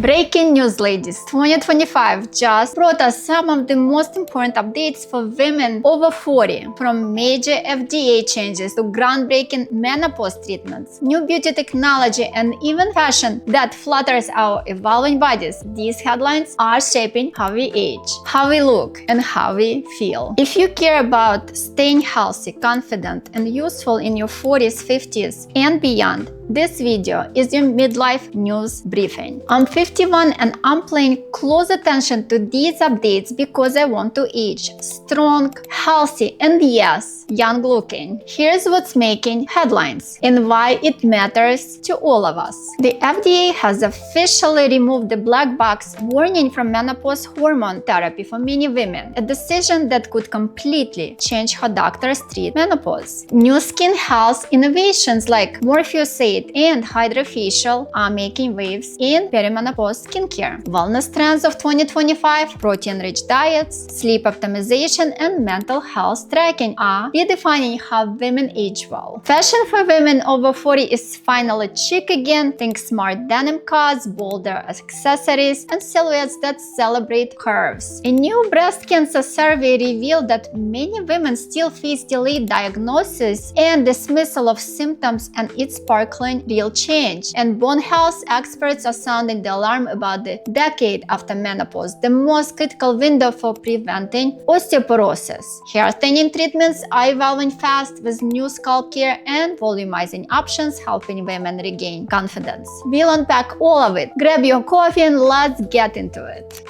Breaking news, ladies. 2025 just brought us some of the most important updates for women over 40, from major FDA changes to groundbreaking menopause treatments, new beauty technology, and even fashion that flatters our evolving bodies. These headlines are shaping how we age, how we look, and how we feel. If you care about staying healthy, confident, and useful in your 40s, 50s, and beyond, this video is your midlife news briefing. I'm 51 and I'm paying close attention to these updates because I want to age strong, healthy, and yes, young looking. Here's what's making headlines and why it matters to all of us. The FDA has officially removed the black box warning from menopause hormone therapy for many women, a decision that could completely change how doctors treat menopause. New skin health innovations like Morpheus8 and HydraFacial are making waves in perimenopause skincare. Wellness trends of 2025, protein-rich diets, sleep optimization, and mental health tracking are redefining how women age well. Fashion for women over 40 is finally chic again. Think smart denim cuts, bolder accessories, and silhouettes that celebrate curves. A new breast cancer survey revealed that many women still face delayed diagnosis and dismissal of symptoms, and it's sparkling real change. And bone health experts are sounding the alarm about the decade after menopause, the most critical window for preventing osteoporosis. Hair thinning treatments are evolving fast, with new scalp care and volumizing options helping women regain confidence. We'll unpack all of it. Grab your coffee and let's get into it.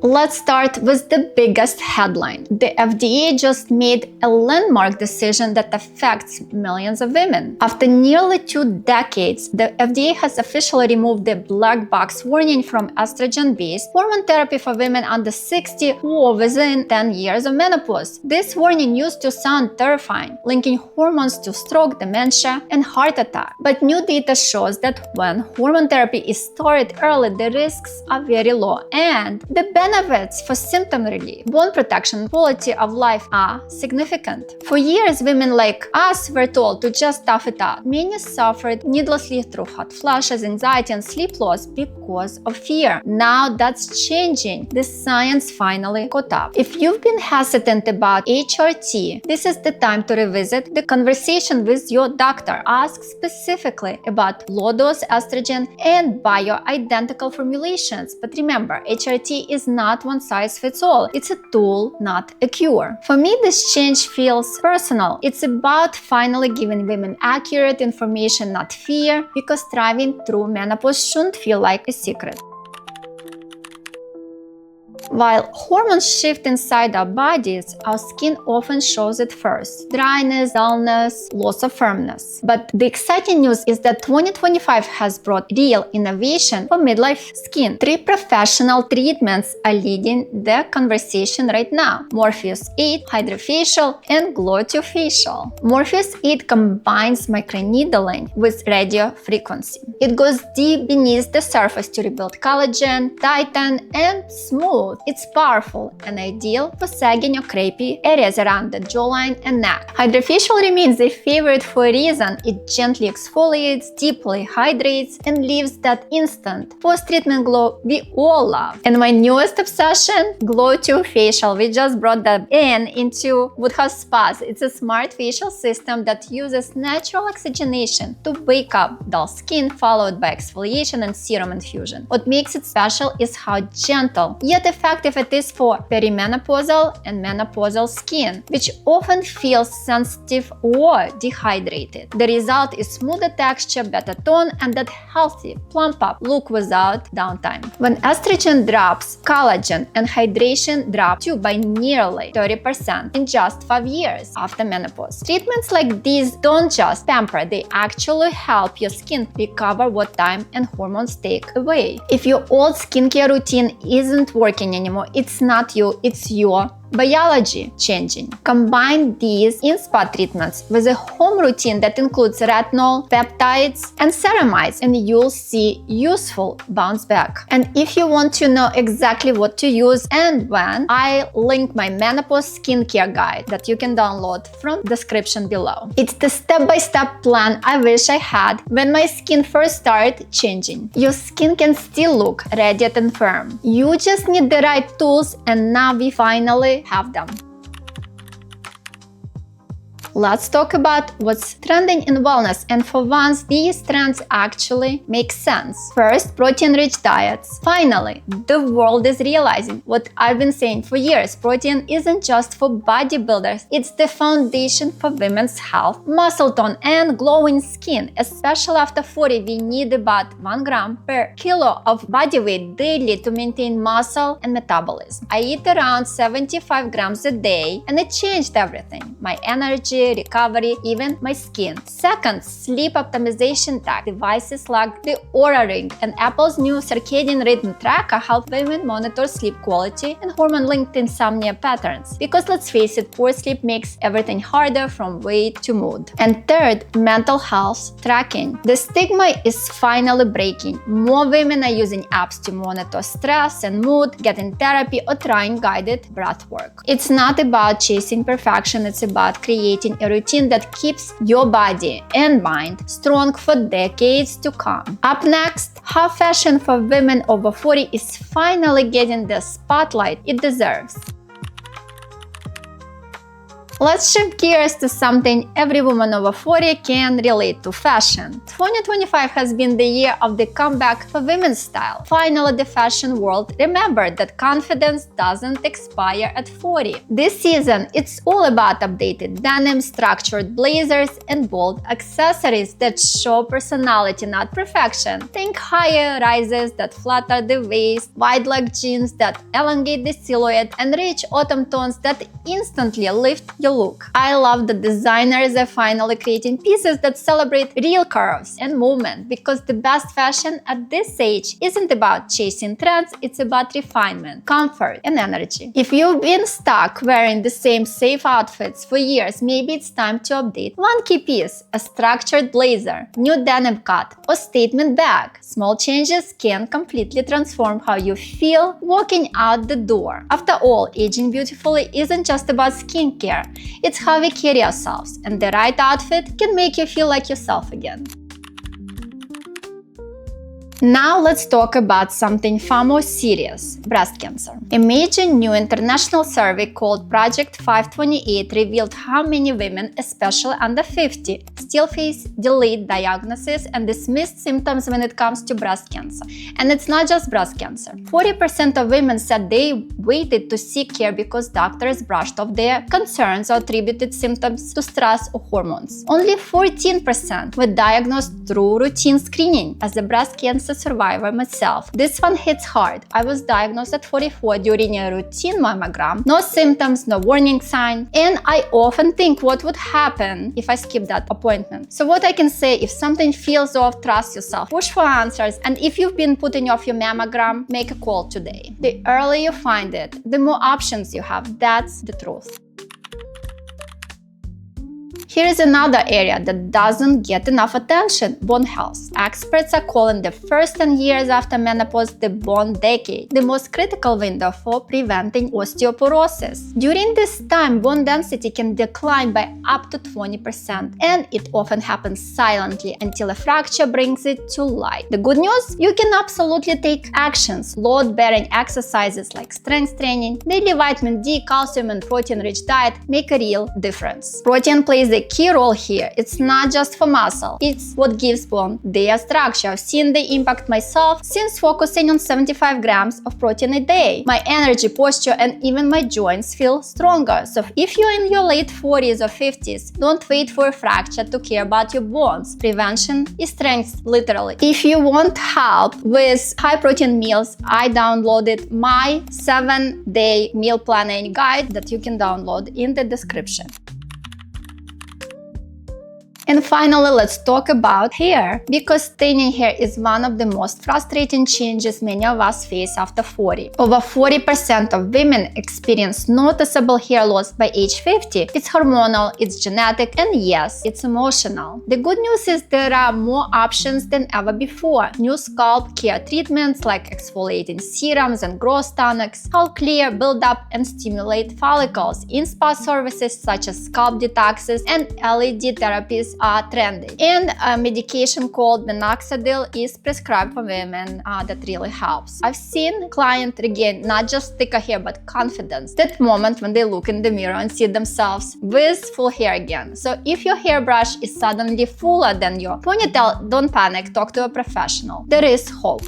Let's start with the biggest headline. The FDA just made a landmark decision that affects millions of women. After nearly 2 decades, the FDA has officially removed the black box warning from estrogen-based hormone therapy for women under 60 who are within 10 years of menopause. This warning used to sound terrifying, linking hormones to stroke, dementia, and heart attack. But new data shows that when hormone therapy is started early, the risks are very low, and the benefits for symptom relief, bone protection, and quality of life are significant. For years, women like us were told to just tough it out. Many suffered needlessly through hot flashes, anxiety, and sleep loss because of fear. Now that's changing. The science finally caught up. If you've been hesitant about HRT, this is the time to revisit the conversation with your doctor. Ask specifically about low-dose estrogen and bioidentical formulations. But remember, HRT is not one size fits all. It's a tool, not a cure. For me, this change feels personal. It's about finally giving women accurate information, not fear, because thriving through menopause shouldn't feel like a secret. While hormones shift inside our bodies, our skin often shows it first. Dryness, dullness, loss of firmness. But the exciting news is that 2025 has brought real innovation for midlife skin. 3 professional treatments are leading the conversation right now: Morpheus8, HydraFacial, and Facial. Morpheus8 combines microneedling with radio frequency. It goes deep beneath the surface to rebuild collagen, tighten, and smooth. It's powerful and ideal for sagging or crepey areas around the jawline and neck. HydraFacial remains a favorite for a reason. It gently exfoliates, deeply hydrates, and leaves that instant post-treatment glow we all love. And my newest obsession, Facial. We just brought that into Woodhouse Spas. It's a smart facial system that uses natural oxygenation to wake up dull skin, followed by exfoliation and serum infusion. What makes it special is how gentle yet effective it is for perimenopausal and menopausal skin, which often feels sensitive or dehydrated. The result is smoother texture, better tone, and that healthy, plump-up look without downtime. When estrogen drops, collagen and hydration drop too by nearly 30% in just 5 years after menopause. Treatments like these don't just pamper, they actually help your skin recover what time and hormones take away. If your old skincare routine isn't working anymore, it's not you, it's your biology changing. Combine these in-spot treatments with a home routine that includes retinol, peptides, and ceramides, and you'll see useful bounce back. And if you want to know exactly what to use and when, I link my menopause skincare guide that you can download from the description below. It's the step-by-step plan I wish I had when my skin first started changing. Your skin can still look radiant and firm. You just need the right tools, and now we finally have them. Let's talk about what's trending in wellness, and for once these trends actually make sense. First, protein-rich diets. Finally, the world is realizing what I've been saying for years. Protein isn't just for bodybuilders, it's the foundation for women's health, muscle tone, and glowing skin. Especially after 40, we need about 1 gram per kilo of body weight daily to maintain muscle and metabolism. I eat around 75 grams a day, and it changed everything. My energy, recovery, even my skin. Second, sleep optimization tech. Devices like the Oura Ring and Apple's new circadian rhythm tracker help women monitor sleep quality and hormone-linked insomnia patterns. Because let's face it, poor sleep makes everything harder, from weight to mood. And third, mental health tracking. The stigma is finally breaking. More women are using apps to monitor stress and mood, getting therapy, or trying guided breath work. It's not about chasing perfection, it's about creating a routine that keeps your body and mind strong for decades to come. Up next, how fashion for women over 40 is finally getting the spotlight it deserves. Let's shift gears to something every woman over 40 can relate to: fashion. 2025 has been the year of the comeback for women's style. Finally, the fashion world remembered that confidence doesn't expire at 40. This season, it's all about updated denim, structured blazers, and bold accessories that show personality, not perfection. Think higher rises that flatter the waist, wide-leg jeans that elongate the silhouette, and rich autumn tones that instantly lift your look. I love that designers are finally creating pieces that celebrate real curves and movement, because the best fashion at this age isn't about chasing trends, it's about refinement, comfort, and energy. If you've been stuck wearing the same safe outfits for years, maybe it's time to update one key piece: a structured blazer, new denim cut, or statement bag. Small changes can completely transform how you feel walking out the door. After all, aging beautifully isn't just about skincare. It's how we carry ourselves, and the right outfit can make you feel like yourself again. Now let's talk about something far more serious: breast cancer. A major new international survey called Project 528 revealed how many women, especially under 50, still face delayed diagnosis and dismissed symptoms when it comes to breast cancer. And it's not just breast cancer. 40% of women said they waited to seek care because doctors brushed off their concerns or attributed symptoms to stress or hormones. Only 14% were diagnosed through routine screening. As a breast cancer survivor myself, this one hits hard. I was diagnosed at 44 during a routine mammogram. No symptoms, no warning sign. And I often think, what would happen if I skip that appointment? So what I can say: if something feels off, trust yourself, push for answers, and if you've been putting off your mammogram, make a call today. The earlier you find it, the more options you have. That's the truth. Here is another area that doesn't get enough attention: bone health. Experts are calling the first 10 years after menopause the bone decade, the most critical window for preventing osteoporosis. During this time, bone density can decline by up to 20%, and it often happens silently until a fracture brings it to light. The good news? You can absolutely take actions. Load-bearing exercises like strength training, daily vitamin D, calcium, and protein-rich diet make a real difference. Protein plays a key role here. It's not just for muscle, it's what gives bone their structure. I've seen the impact myself since focusing on 75 grams of protein a day. My energy, posture, and even my joints feel stronger. So if you're in your late 40s or 50s, don't wait for a fracture to care about your bones. Prevention is strength, literally. If you want help with high protein meals, I downloaded my 7-day meal planning guide that you can download in the description. And finally, let's talk about hair, because thinning hair is one of the most frustrating changes many of us face after 40. Over 40% of women experience noticeable hair loss by age 50. It's hormonal, it's genetic, and yes, it's emotional. The good news is there are more options than ever before. New scalp care treatments like exfoliating serums and growth tonics help clear, build up, and stimulate follicles. In-spa services such as scalp detoxes and LED therapies are trendy. And a medication called minoxidil is prescribed for women that really helps. I've seen clients regain not just thicker hair but confidence. That moment when they look in the mirror and see themselves with full hair again. So if your hairbrush is suddenly fuller than your ponytail, don't panic, talk to a professional. There is hope.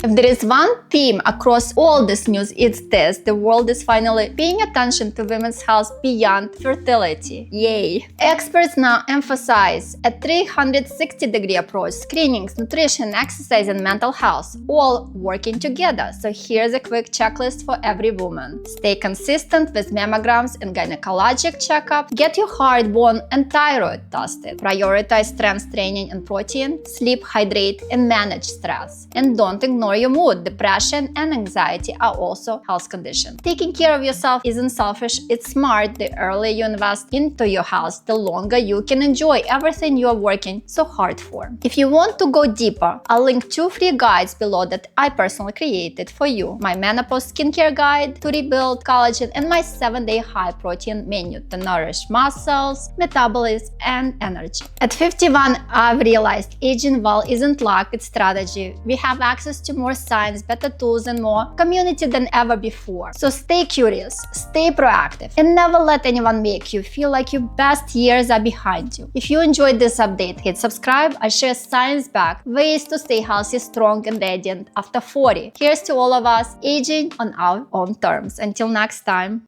If there is one theme across all this news, it's this: the world is finally paying attention to women's health beyond fertility. Yay! Experts now emphasize a 360-degree approach: screenings, nutrition, exercise, and mental health, all working together. So here's a quick checklist for every woman. Stay consistent with mammograms and gynecologic checkup. Get your heart, bone, and thyroid tested. Prioritize strength training and protein. Sleep, hydrate, and manage stress. And don't ignore your mood. Depression and anxiety are also health conditions. Taking care of yourself isn't selfish, it's smart. The earlier you invest into your health, the longer you can enjoy everything you are working so hard for. If you want to go deeper, I'll link 2 free guides below that I personally created for you. My Menopause skincare guide to rebuild collagen, and my 7-day high-protein menu to nourish muscles, metabolism, and energy. At 51, I've realized aging well isn't luck, it's strategy. We have access to more science, better tools, and more community than ever before. So stay curious, stay proactive, and never let anyone make you feel like your best years are behind you. If you enjoyed this update, hit subscribe. I share science-backed ways to stay healthy, strong, and radiant after 40. Here's to all of us aging on our own terms. Until next time.